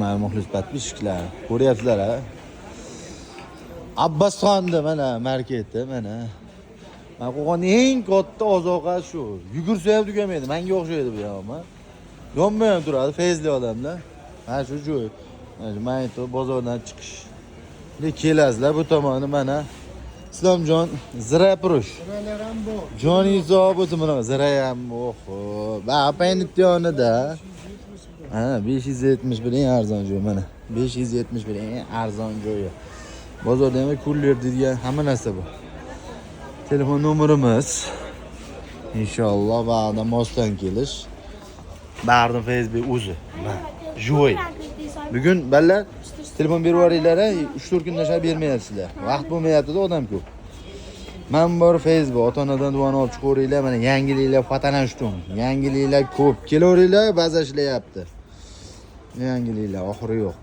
Mana muxlis подписчиклар, ko'ryapsizlar ha. Abbasxonda mana marketda mana. Men qo'ygan eng katta ozoqat shu. Yugursa ham tugamaydi. Menga o'xshaydi bu ham. Yonmay ham turadi, feyzli odamlar. Mana shu joy. Mana shu bozordan chiqish. Kelasizlar bu tomoni mana Islomjon Zirapurush. Ziralar ham bor. Jonizo bo'lsa mana zira ham oho. Va apayni yonida. Ha, 571 eng arzon joy mana. 571 eng arzon joyi. Bozorda ham kurler degan hamma narsa bor. Telefon nomerimiz. Inshaalloh ba'da mosdan kelish. Ba'da Facebook o'zi. Joy. Bugun ballar telefon berib yuboringlar, 3-4 kundan shab bermayapsizlar. Vaqt bo'lmayapti-da, odam ko'p. Men bor Facebook, ota-onadan duoni olib chiqaveringlar, mana yangiliklar fotonanshdum. Yangiliklar ko'p. Kelaveringlar, ba'zi ishlayapti. Yangiliklar oxiri yo'q.